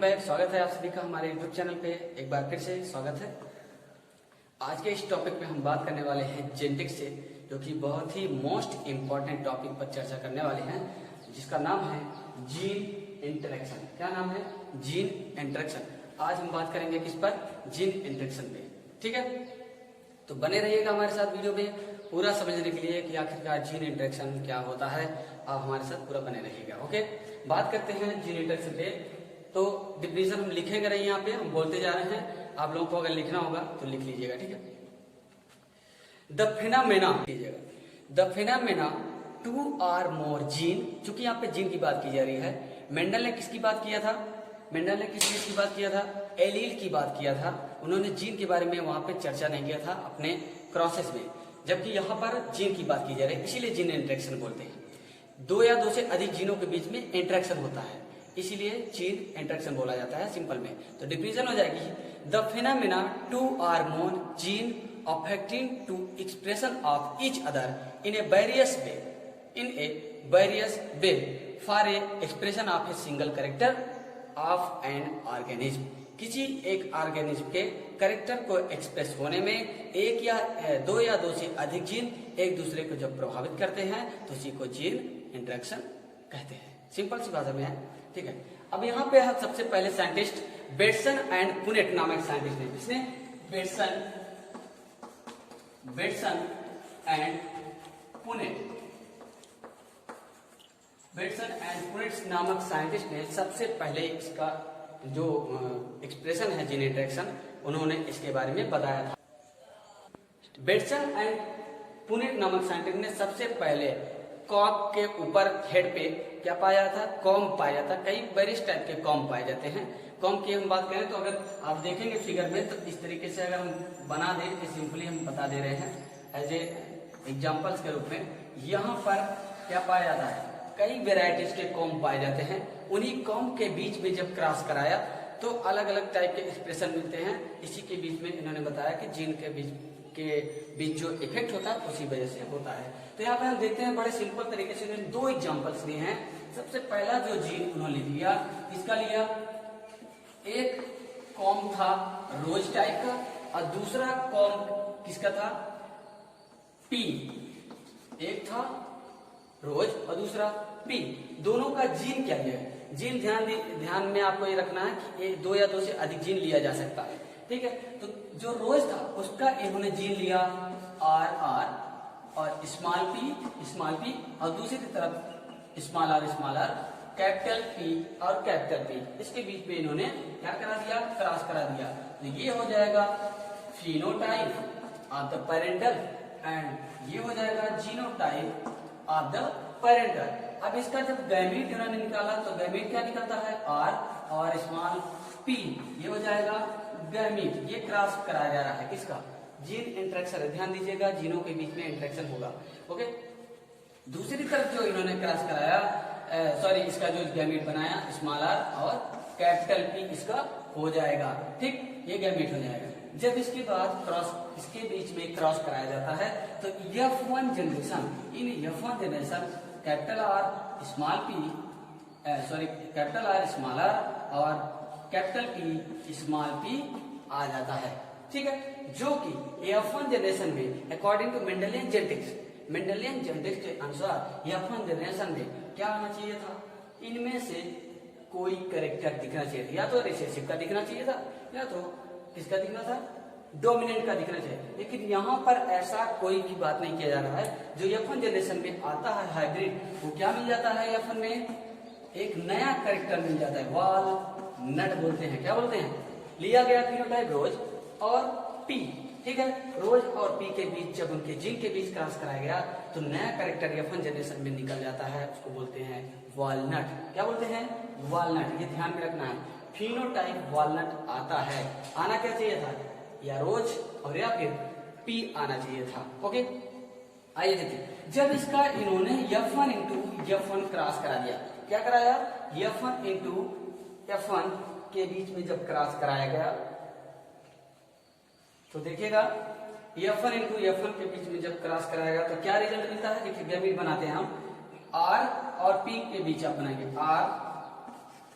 Back. स्वागत है आप सभी का हमारे यूट्यूब चैनल पे। एक बार फिर से स्वागत है। आज के इस टॉपिक पे हम बात करने वाले हैं जेनेटिक्स से, जो कि बहुत ही मोस्ट इम्पॉर्टेंट टॉपिक पर चर्चा करने वाले हैं, जिसका नाम है जीन इंटरेक्शन। क्या नाम है? Gene interaction. आज हम बात करेंगे किस पर? जीन इंटरेक्शन पे। ठीक है, तो बने रहिएगा हमारे साथ वीडियो में पूरा समझने के लिए कि आखिरकार जीन इंटरेक्शन क्या होता है। आप हमारे साथ पूरा बने रहिएगा। ओके, बात करते हैं जीन इंटरेक्शन पे। तो डिफिनेशन हम लिखेंगे नहीं, यहाँ पे हम बोलते जा रहे हैं। आप लोगों को अगर लिखना होगा तो लिख लीजिएगा। ठीक है, द फिनोमेना लीजिएगा, the phenomena two or more gene. चूंकि यहाँ पे जीन की बात की जा रही है, मेंडल ने किसकी बात किया था? मेंडल ने किस चीज की बात किया था? एलील की बात किया था। उन्होंने जीन के बारे में वहां पे चर्चा नहीं किया था अपने क्रॉसेस में, जबकि यहाँ पर जीन की बात की जा रही है, इसीलिए जीन इंटरेक्शन बोलते हैं। दो या दो से अधिक जीनों के बीच में इंटरेक्शन होता है, इसीलिए जीन इंटरेक्शन बोला जाता है सिंपल में। तो डिफिनेशन हो जाएगी, the phenomena two or more gene affecting to expression of each other in a various way for a expression of a single character of an organism. किसी एक ऑर्गेनिज्म के कैरेक्टर को एक्सप्रेस होने में एक या दो से अधिक जीन एक दूसरे को जब प्रभावित करते हैं तो उसी को जीन इंटरेक्शन कहते हैं। सिंपल सी भाषा में है। ठीक है, अब यहाँ पे सबसे पहले साइंटिस्ट बेटसन एंड पुनेट नामक साइंटिस्ट ने, जिसने बेटसन एंड पुनेट नामक साइंटिस्ट ने सबसे पहले इसका जो एक्सप्रेशन है जीन इंटरेक्शन, उन्होंने इसके बारे में बताया था। बेटसन एंड पुनेट नामक साइंटिस्ट ने सबसे पहले कॉक के ऊपर हेड पे क्या पाया था? कॉम्ब पाया था। कई वेरियस टाइप के कॉम्ब पाए जाते हैं। कॉम्ब की हम बात करें तो अगर आप देखेंगे फिगर में, तो इस तरीके से अगर हम बना दें, तो सिंपली हम बता दे रहे हैं एज ए एग्जाम्पल्स के रूप में। यहाँ पर क्या पाया जाता है? कई वेराइटीज के कॉम्ब पाए जाते हैं। उन्हीं कॉम्ब के बीच में जब क्रॉस कराया तो अलग अलग टाइप के एक्सप्रेशन मिलते हैं। इसी के बीच में इन्होंने बताया कि जीन के बीच जो इफेक्ट होता है उसी वजह से होता है। तो यहाँ पे हम देखते हैं बड़े सिंपल तरीके से दो एग्जांपल्स लिए हैं। सबसे पहला जो जीन उन्होंने लिया, किसका लिया? एक कॉम्ब था रोज टाइप का, और दूसरा कॉम्ब किसका था? पी। एक था रोज और दूसरा पी। दोनों का जीन क्या लिया? जीन ध्यान में आपको ये रखना है कि एक दो या दो से अधिक जीन लिया जा सकता है। ठीक है, तो जो रोज था उसका इन्होंने जीन लिया आर और स्मॉल पी, और दूसरी तरफ स्मॉल आर, कैपिटल पी और कैपिटल पी। इसके बीच में इन्होंने क्या करा दिया? क्रॉस करा दिया। तो ये हो जाएगा phenotype of the parental, and ये हो जाएगा जीनोटाइप ऑफ द पेरेंटल। अब इसका जब गैमीट इन्होंने निकाला तो गैमीट क्या निकलता है? आर और स्मॉल पी, ये हो जाएगा गैमीट। ये क्रॉस कराया जा रहा है किसका? Gene interaction. ध्यान दीजिएगा, जीनों के बीच में इंटरेक्शन होगा। ओके, दूसरी तरफ जो इन्होंने क्रॉस कराया, इसका जो गैमीट बनाया स्मॉल आर और कैपिटल पी, इसका हो जाएगा। ठीक, ये गैमीट हो जाएगा। जब इसके बाद इसके बीच में क्रॉस कराया जाता है तो F1 generation, in F1 generation capital R small R और कैपिटल पी स्मॉल पी आ जाता है। ठीक है, जो कि F1 जनरेशन में अकॉर्डिंग टू मेंडेलियन जेनेटिक्स के अनुसार F1 जनरेशन में क्या आना चाहिए था? इनमें से कोई कैरेक्टर दिखना चाहिए था। या तो रिसेसिव का दिखना चाहिए था, या तो किसका दिखना था? डोमिनेंट का दिखना चाहिए। लेकिन यहाँ पर ऐसा कोई भी बात नहीं किया जा रहा है। जो F1 जनरेशन में आता है हाइब्रिड, वो क्या मिल जाता है? F1 में एक नया कैरेक्टर मिल जाता है, वाल नट बोलते हैं। क्या बोलते हैं? लिया गया फिनोटाइप रोज और पी। ठीक है, रोज और पी के बीच जब उनके जीन के बीच क्रॉस कराया गया तो नया कैरेक्टर F1 जनरेशन में निकल जाता है। उसको बोलते हैं वालनट। क्या बोलते हैं? वालनट। ये ध्यान में रखना है, फिनोटाइप वालनट आता है। आना क्या चाहिए था? या रोज और या फिर पी आना चाहिए था। ओके, आइए देखिए, जब इसका इन्होंने F1 क्रॉस करा दिया, क्या कराया? F1 के बीच में जब क्रॉस कराया गया तो देखिएगा F1 के बीच में जब क्रॉस कराया गया तो क्या रिजल्ट मिलता है? देखिए, गैमीट बनाते हैं हम, आर और पी के बीच आप बनाएंगे, आर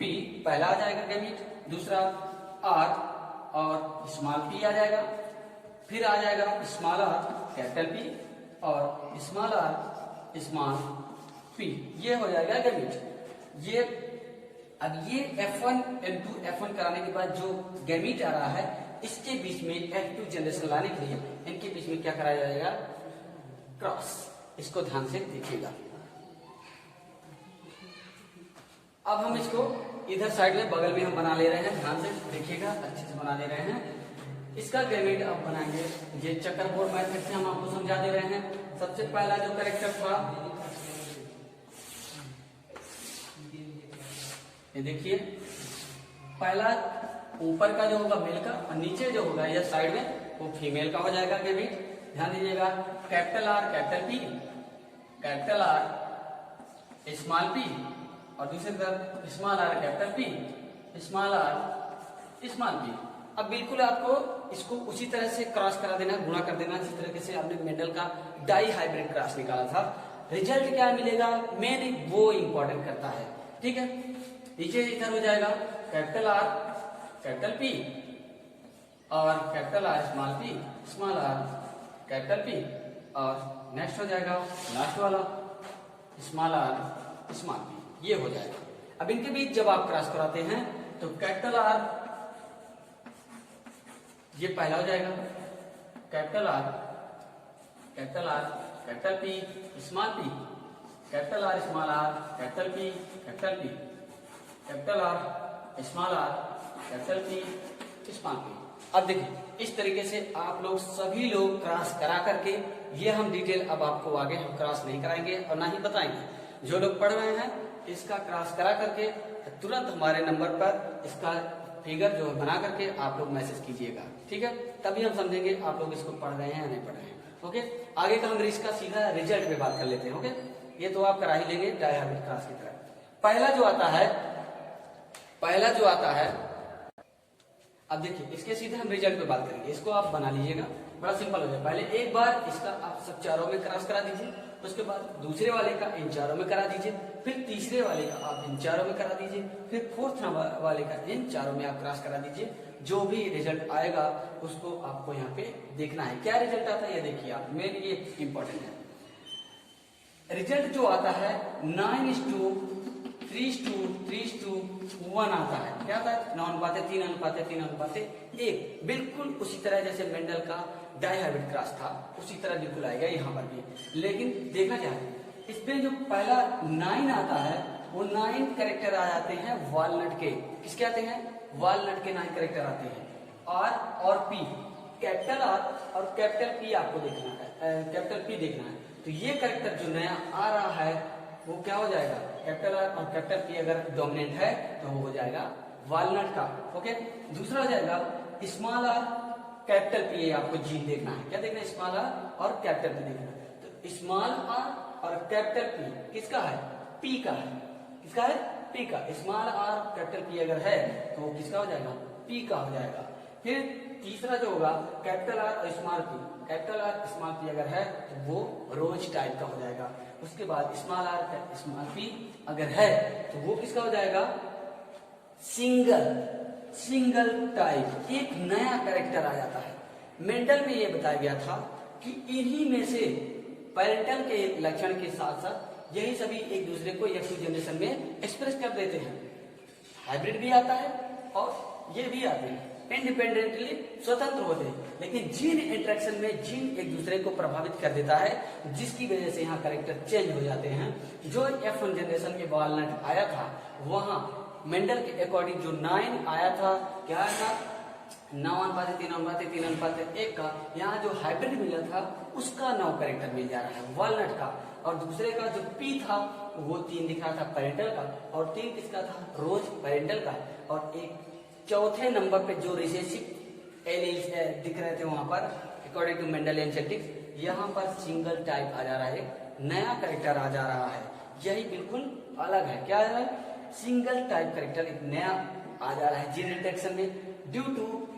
पी पहला आ जाएगा गैमीट, दूसरा आर और स्मॉल पी आ जाएगा, फिर आ जाएगा स्मॉल आर कैपिटल पी और स्मॉल आर स्मॉल पी, ये हो जाएगा गैमीट। ये अब ये F1 N2 F1 कराने के बाद जो गैमीट आ रहा है इसके बीच में F2 जनरेशन लाने के लिए इनके बीच में क्या कराया जाएगा, क्रॉस। इसको ध्यान से देखिएगा। अब हम इसको इधर साइड में बगल में हम बना ले रहे हैं, ध्यान से देखिएगा, अच्छे से बना ले रहे हैं। इसका गैमीट अब बनाएंगे, ये चक्कर बोर्ड मेथड से हम आपको समझा दे रहे हैं। सबसे पहला जो कैरेक्टर था ये देखिए, पहला ऊपर का जो होगा मेल का और नीचे जो होगा या साइड में वो फीमेल का हो जाएगा गैमीट। ध्यान दीजिएगा, capital R capital P, capital R small P और दूसरी तरफ small R capital P, small R small P. अब बिल्कुल आपको इसको उसी तरह से क्रॉस करा देना, गुणा कर देना जिस तरीके से आपने मेंडल का डाई हाइब्रिड क्रॉस निकाला था। रिजल्ट क्या मिलेगा मेन वो इंपॉर्टेंट करता है, ठीक है। नीचे इधर हो जाएगा कैपिटल आर कैपिटल पी और capital R small R capital P और नेक्स्ट हो जाएगा लास्ट वाला स्मॉल आर स्मॉल पी, ये हो जाएगा। अब इनके बीच जब आप क्रॉस कराते हैं तो कैपिटल आर ये पहला हो जाएगा, capital R capital P small P, capital R capital P capital P, capital R small R capital P small P. अब देखिए इस तरीके से आप लोग सभी लोग क्रॉस करा करके, ये हम डिटेल अब आपको आगे हम क्रॉस नहीं कराएंगे और ना ही बताएंगे। जो लोग पढ़ रहे हैं इसका क्रॉस करा करके तुरंत हमारे नंबर पर इसका फिगर जो बना करके आप लोग मैसेज कीजिएगा, ठीक है। तभी हम समझेंगे आप लोग इसको पढ़ रहे हैं या नहीं पढ़ रहे हैं। ओके, आगे का हम इसका सीधा रिजल्ट पे बात कर लेते हैं। ओके, ये तो आप करा ही लेंगे डाई हाइब्रिड क्रॉस की तरह। पहला जो आता है अब देखिए इसके सीधे हम रिजल्ट पे बात करेंगे। इसको आप बना लीजिएगा, बड़ा सिंपल हो जाए। पहले एक बार इसका आप सब चारों में क्रॉस करा दीजिए, उसके बाद दूसरे वाले का इन चारों में करा दीजिए, फिर तीसरे वाले का आप इन चारों में करा दीजिए, फिर फोर्थ वाले का इन चारों में आप क्रॉस करा दीजिए। जो भी रिजल्ट आएगा उसको आपको यहाँ पे देखना है, क्या रिजल्ट आता है ये देखिए आप, मेन ये इंपॉर्टेंट है। रिजल्ट जो आता है 9:3:1 आता है। क्या आता है? 9:3:3:1, बिल्कुल उसी तरह जैसे मेंडल का डाई हाइब्रिड क्रॉस था उसी तरह बिल्कुल आएगा यहाँ पर भी। लेकिन देखना क्या है, इसमें जो पहला 9 आता है वो 9 कैरेक्टर आ जाते हैं वॉलनट के। किसके आते हैं? वॉलनट के 9 कैरेक्टर आते हैं। आर और पी, कैपिटल आर और कैपिटल पी आपको देखना है, कैपिटल पी देखना है। तो ये कैरेक्टर जो नया आ रहा है वो क्या हो जाएगा? कैपिटल आर और कैपिटल पी अगर डोमिनेंट है तो वो हो जाएगा वॉलनट का। ओके, दूसरा हो जाएगा स्मॉल आर कैपिटल पी, आपको जीन देखना है। क्या देखना है? स्मॉल आर और कैपिटल पी देखना है। तो स्मॉल आर और कैपिटल पी किसका है? पी का है। किसका है? पी का। स्मॉल आर कैपिटल पी अगर है तो वो किसका हो जाएगा? पी का हो जाएगा। फिर तीसरा जो होगा कैपिटल आर और small P, capital R small P अगर है तो वो रोज टाइप का हो जाएगा। उसके बाद स्मॉल आर स्मॉल पी अगर है तो वो किसका हो जाएगा? सिंगल टाइप, एक नया कैरेक्टर आ जाता है। मेंडल में ये बताया गया था कि इन्हीं में से पैरेंटल के लक्षण के साथ साथ यही सभी एक दूसरे को F2 जनरेशन में एक्सप्रेस कर देते हैं। हाइब्रिड भी आता है और ये भी आते हैं, इंडिपेंडेंटली स्वतंत्र होते हैं, लेकिन जीन इंटरेक्शन में जीन एक दूसरे को प्रभावित कर देता है, जिसकी वजह से यहाँ कैरेक्टर चेंज हो जाते हैं। जो F1 जनरेशन में वॉलनट आया था वहां मेंडल के अकॉर्डिंग जो 9 आया था, क्या आया था? 9:3:3:1 का। यहाँ जो हाइब्रिड मिला था उसका 9 कैरेक्टर मिल जा रहा है वॉलनट का, और दूसरे का जो पी था वो 3 दिख रहा था पेरेंटल का, और 3 किसका था? रोज पेरेंटल का। और एक चौथे नंबर पे जो रिसेसिव एलील्स दिख रहे थे वहां पर अकॉर्डिंग टू मेंडलियन जेनेटिक्स, यहाँ पर सिंगल टाइप आ जा रहा है, नया कैरेक्टर आ जा रहा है। यही बिल्कुल अलग है। क्या है? सिंगल टाइप कैरेक्टर एक नया आ जा रहा है जीन इंटरेक्शन में, due to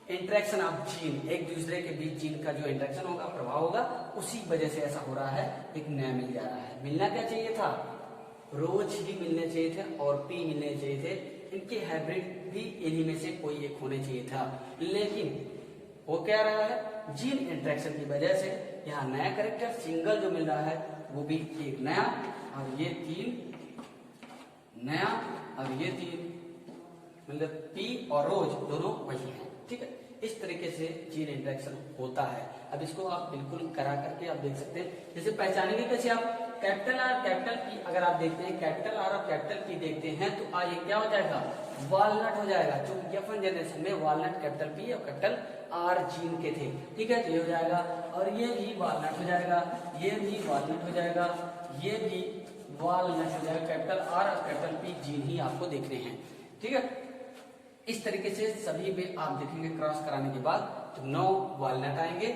interaction of gene. एक दूसरे के बीच जीन का जो इंटरेक्शन होगा, प्रभाव होगा, उसी वजह से ऐसा हो रहा है, एक नया मिल जा रहा है। मिलना क्या चाहिए था? रोज ही मिलने चाहिए थे और पी मिलने चाहिए थे, इनके हाइब्रिड भी इन्हीं में से कोई एक होने चाहिए था। लेकिन वो क्या रहा है, जीन इंटरेक्शन की वजह से यहाँ नया कैरेक्टर सिंगल जो मिल रहा है वो भी एक नया, और ये 3 नया, और ये 3 मतलब पी और रोज दोनों वही हैं। ठीक है, इस तरीके से जीन इंटरेक्शन होता है। अब इसको आप बिल्कुल करा करके आप देख सकते हैं। जैसे पहचानेंगे कैसे आप, कैपिटल आर कैपिटल पी अगर आप देखते हैं, कैपिटल आर और कैपिटल पी देखते हैं तो ये क्या हो जाएगा, वॉलनट हो जाएगा। क्योंकि F1 जनरेशन में वॉलनट कैपिटल पी और कैपिटल आर जीन के थे। ठीक है, तो ये हो जाएगा, और ये भी वॉलनट हो जाएगा, ये भी वॉलनट हो जाएगा, ये भी वॉलनट हो जाएगा। कैपिटल आर और कैपिटल पी जीन ही आपको देखने हैं। ठीक है, इस तरीके से सभी में आप देखेंगे क्रॉस कराने के बाद तो 9 वॉलनट आएंगे,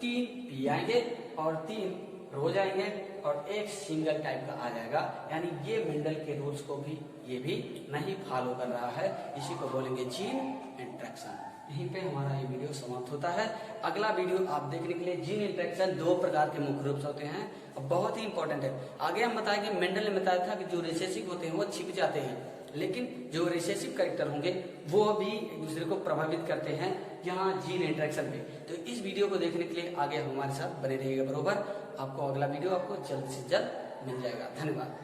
3 पी आएंगे और 3 रोज आएंगे और एक सिंगल टाइप का आ जाएगा। यानी ये मेंडल के रूल्स को भी ये भी नहीं फॉलो कर रहा है, इसी को बोलेंगे जीन इंटरेक्शन। यहीं पे हमारा ये वीडियो समाप्त होता है। अगला वीडियो आप देखने के लिए, जीन इंटरेक्शन 2 प्रकार के मुख्य रूप से होते हैं और बहुत ही इंपॉर्टेंट है। आगे हम बताएंगे, मेंडल ने बताया था कि जो रिसेसिव होते हैं वो छिप जाते हैं, लेकिन जो रिसेसिव कैरेक्टर होंगे वो भी एक दूसरे को प्रभावित करते हैं यहाँ जीन इंटरेक्शन पे। तो इस वीडियो को देखने के लिए आगे हमारे साथ बने रहिएगा बरोबर। आपको अगला वीडियो आपको जल्द से जल्द मिल जाएगा। धन्यवाद।